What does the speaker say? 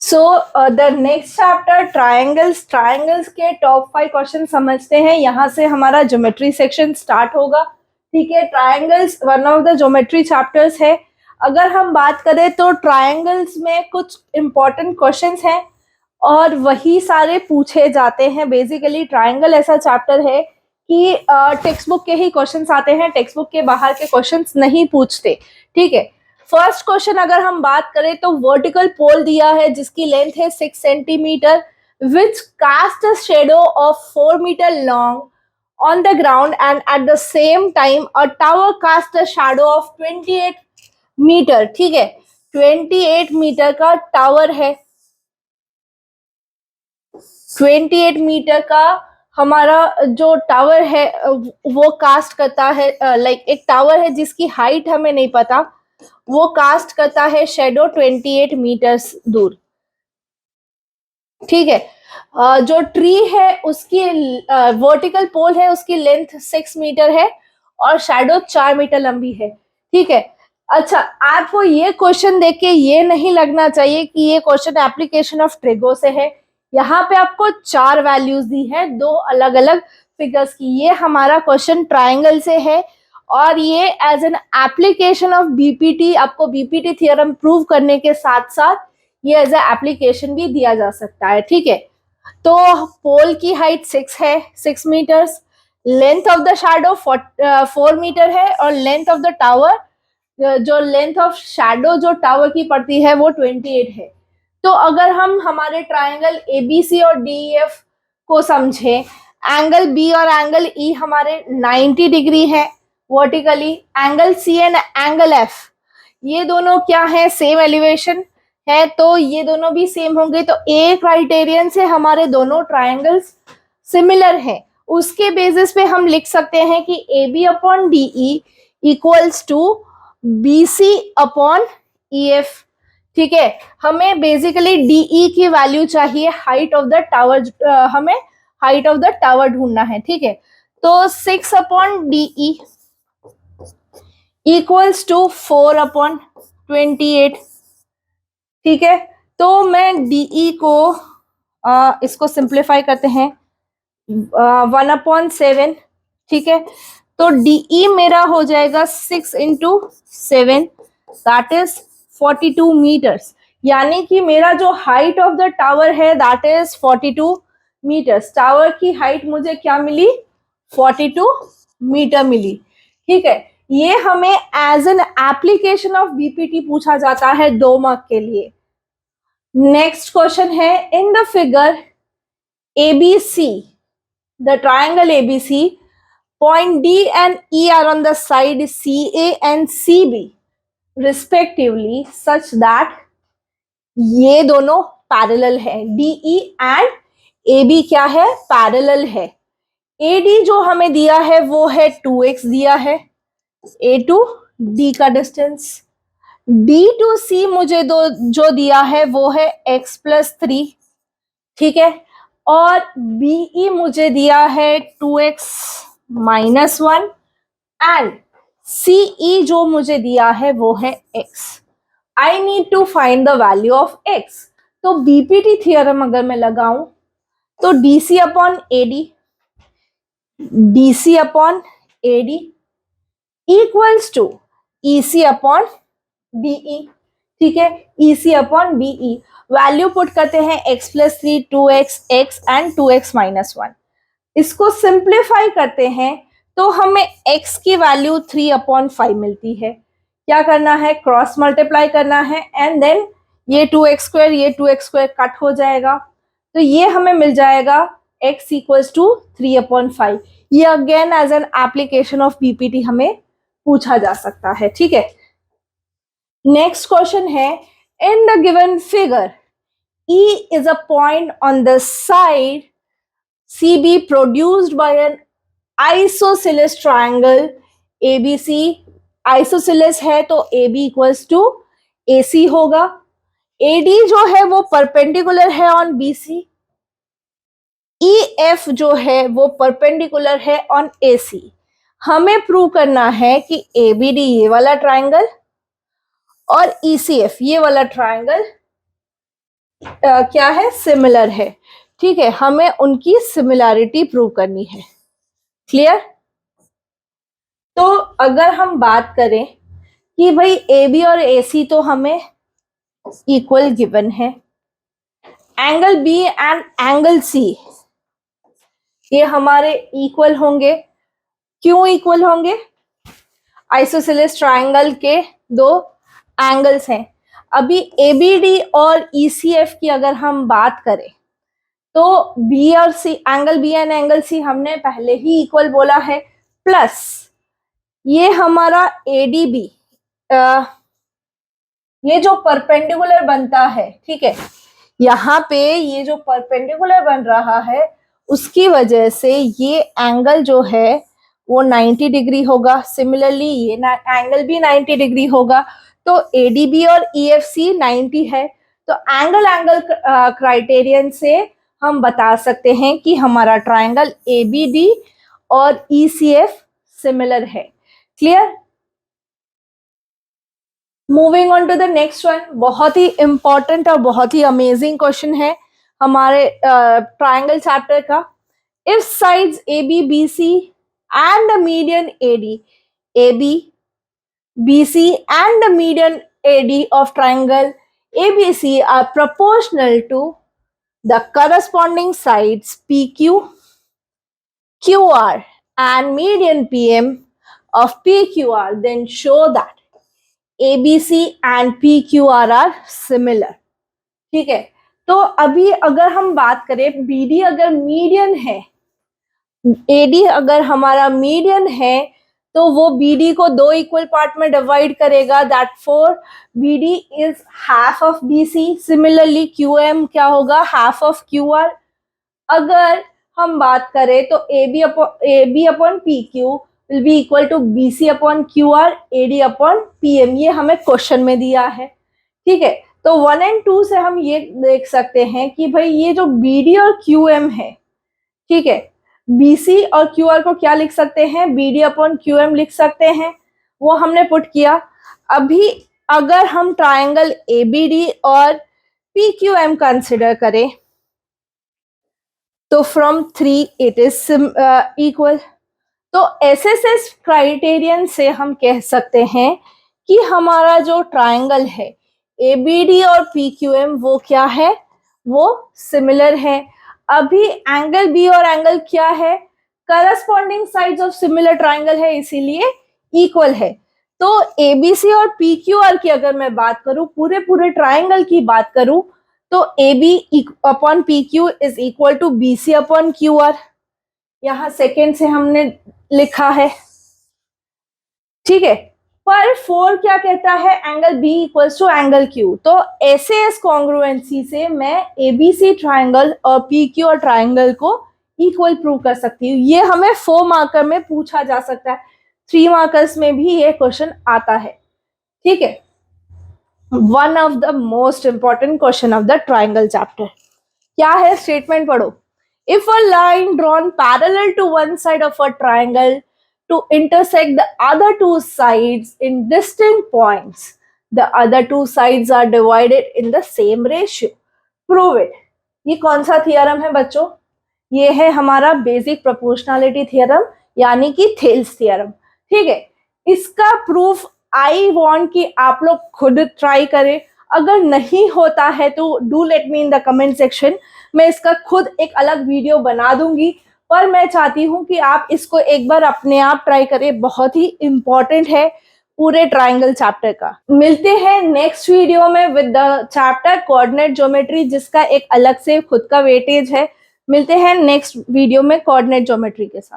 So the next chapter triangles के top 5 question समझते हैं। यहाँ से हमारा ज्योमेट्री सेक्शन स्टार्ट होगा। ठीक है, triangles one of the geometry chapters है। अगर हम बात करें तो ट्रायंगल्स में कुछ इंपॉर्टेंट क्वेश्चंस हैं और वही सारे पूछे जाते हैं। बेसिकली ट्रायंगल ऐसा चैप्टर है कि टेक्स्ट बुक के ही क्वेश्चंस आते हैं, टेक्स्ट बुक के बाहर के क्वेश्चंस नहीं पूछते। ठीक है, फर्स्ट क्वेश्चन अगर हम बात करें तो वर्टिकल पोल दिया है जिसकी लेंथ है 6 centimetre, which cast a shadow of 4 metre long on the ground, and at the same time a tower cast a shadow of 28 metre. ठीक है, 28 मीटर का टावर है। 28 मीटर का हमारा जो टावर है वो कास्ट करता है, लाइक एक टावर है जिसकी हाइट हमें नहीं पता, वो कास्ट करता है शेडो 28 मीटर्स दूर। ठीक है, जो ट्री है उसकी वर्टिकल पोल है उसकी लेंथ 6 मीटर है और शैडो 4 मीटर लंबी है। ठीक है, अच्छा आपको ये क्वेश्चन देख के ये नहीं लगना चाहिए कि ये क्वेश्चन एप्लीकेशन ऑफ ट्रिगो से है। यहाँ पे आपको 4 वैल्यूज दी है, 2 अलग अलग फिगर्स की। ये हमारा क्वेश्चन ट्राइंगल से है और ये as an application of BPT, आपको बीपीटी थ्योरम प्रूव करने के साथ साथ ये एज ए एप्लीकेशन भी दिया जा सकता है। ठीक है, तो पोल की हाइट 6 है, 6 metres, length of the shadow 4 metre है और लेंथ ऑफ द टावर, जो लेंथ ऑफ शैडो जो टावर की पड़ती है वो 28 है। तो अगर हम हमारे ट्राइंगल एबीसी और डीईएफ को समझे, एंगल बी और एंगल ई हमारे 90 डिग्री है vertically, angle C and angle F ये दोनों क्या है, सेम एलिवेशन है, तो ये दोनों भी सेम होंगे। तो ए क्राइटेरियन से हमारे दोनों ट्राइंगल्स सिमिलर हैं। उसके बेसिस पे हम लिख सकते हैं कि A B upon D E equals to B C upon E F. ठीक है, हमें बेसिकली डीई की वैल्यू चाहिए, हाइट ऑफ द टावर, हमें हाइट ऑफ द टावर ढूंढना है। ठीक है, तो 6 upon DE equals to 4 upon 28। ठीक है, तो मैं डीई को इसको सिंप्लीफाई करते हैं 1/7। ठीक है, तो डीई मेरा हो जाएगा 6 इंटू 7 दैट इज 42 मीटर्स, यानी कि मेरा जो हाइट ऑफ द टावर है दैट इज 42 मीटर्स। टावर की हाइट मुझे क्या मिली, 42 मीटर मिली। ठीक है, ये हमें as an application of BPT पूछा जाता है 2 मार्क के लिए। नेक्स्ट क्वेश्चन है, in the figure ABC, the triangle ABC, point D and E are on the side CA and CB respectively such that ये दोनों पैरेलल है। DE and AB क्या है, पैरेलल है। AD जो हमें दिया है वो है 2x दिया है, A to D का डिस्टेंस। D to C मुझे जो दिया है वो है x प्लस 3। ठीक है, और BE मुझे दिया है 2x माइनस 1 एंड CE जो मुझे दिया है वो है x। I need to find the value of x। तो बीपीटी थियरम अगर मैं लगाऊं तो DC upon AD, DC upon AD equals to EC upon BE। ठीक है, EC upon BE, value put करते हैं x plus 3, 2x x and 2x minus 1। इसको सिंप्लीफाई करते हैं तो हमें x की वैल्यू 3/5 मिलती है। क्या करना है, क्रॉस मल्टीप्लाई करना है एंड देन ये 2x² ये 2x² कट हो जाएगा, तो ये हमें मिल जाएगा x इक्वल्स टू 3/5। ये again as an application of BPT हमें पूछा जा सकता है। ठीक है, नेक्स्ट क्वेश्चन है, in the given figure E is a point on the side CB produced by an isosceles triangle ABC। isosceles है तो AB इक्वल्स टू AC होगा। AD जो है वो परपेंडिकुलर है ऑन BC, EF जो है वो परपेंडिकुलर है ऑन AC। हमें प्रूव करना है कि ABD ये वाला ट्राइंगल और ECF ये वाला ट्राइंगल क्या है, सिमिलर है। ठीक है, हमें उनकी सिमिलैरिटी प्रूव करनी है। क्लियर? तो अगर हम बात करें कि भाई ए बी और ए सी तो हमें इक्वल गिवन है, angle B and angle C ये हमारे इक्वल होंगे। क्यों इक्वल होंगे? आइसोसेलेस ट्रायंगल के दो एंगल्स हैं। अभी एबीडी और ईसीएफ की अगर हम बात करें तो बी और C, angle B and angle C हमने पहले ही इक्वल बोला है, प्लस ये हमारा एडीबी, ये जो परपेंडिकुलर बनता है, ठीक है, यहाँ पे ये जो परपेंडिकुलर बन रहा है उसकी वजह से ये एंगल जो है वो 90 डिग्री होगा। सिमिलरली ये एंगल भी 90 डिग्री होगा। तो एडीबी और ईएफसी 90 है। तो एंगल क्राइटेरियन से हम बता सकते हैं कि हमारा ट्राइंगल एबीडी और ईसीएफ सिमिलर है। Clear? Moving on to the next one, बहुत ही इंपॉर्टेंट और बहुत ही अमेजिंग क्वेश्चन है हमारे ट्राइंगल चैप्टर का। If sides A B B C and the median A B B C and the median A D of triangle A B C are proportional to the corresponding sides PQ, QR and median PM of PQR, then show that ABC and PQR are similar। ठीक है, तो अभी अगर हम बात करें BD अगर median है, AD अगर हमारा मीडियन है तो वो BD को दो इक्वल पार्ट में डिवाइड करेगा, that four BD is half of BC। Similarly QM क्या होगा, हाफ ऑफ QR। अगर हम बात करें तो AB upon PQ will be equal to BC upon QR, AD upon PM। ये हमें क्वेश्चन में दिया है। ठीक है, तो 1 और 2 से हम ये देख सकते हैं कि भाई ये जो BD और QM है, ठीक है, BC और QR को क्या लिख सकते हैं, BD अपॉन QM लिख सकते हैं। वो हमने पुट किया। अभी अगर हम ट्राइंगल ABD और PQM कंसिडर करें तो फ्रॉम 3 इट इज इक्वल। तो एसएसएस क्राइटेरियन से हम कह सकते हैं कि हमारा जो ट्राइंगल है एबीडी और पीक्यूएम वो क्या है, वो सिमिलर है। अभी एंगल बी और एंगल क्या है, corresponding sides of similar triangle है, इसीलिए इक्वल है। तो एबीसी और पीक्यूआर की अगर मैं बात करूं, पूरे ट्राइंगल की बात करूं, तो AB upon PQ is equal to BC upon QR। यहां सेकेंड से हमने लिखा है। ठीक है, पर 4 क्या कहता है, angle B equals to angle Q। तो एसएएस कॉन्ग्रुएंसी से मैं ABC ट्राइंगल और PQR ट्राइंगल को इक्वल प्रूव कर सकती हूँ। ये हमें 4 मार्कर में पूछा जा सकता है, 3 मार्कर्स में भी ये क्वेश्चन आता है। ठीक है, one of the most important question of the triangle chapter. क्या है, स्टेटमेंट पढ़ो। If a line drawn parallel to one side of a triangle to intersect the other two sides in distinct points, the other two sides are divided in the same ratio, prove it। ये कौन सा theorem है बच्चों, ये है हमारा basic proportionality theorem, यानी कि थेल्स थियरम। ठीक है, इसका प्रूफ आई वांट कि आप लोग खुद ट्राई करें। अगर नहीं होता है तो do let me in the comment section, मैं इसका खुद एक अलग वीडियो बना दूंगी। पर मैं चाहती हूं कि आप इसको एक बार अपने आप ट्राई करें, बहुत ही इंपॉर्टेंट है पूरे ट्राइंगल चैप्टर का। मिलते हैं नेक्स्ट वीडियो में with the chapter coordinate geometry, जिसका एक अलग से खुद का वेटेज है। मिलते हैं नेक्स्ट वीडियो में कोऑर्डिनेट ज्योमेट्री के साथ।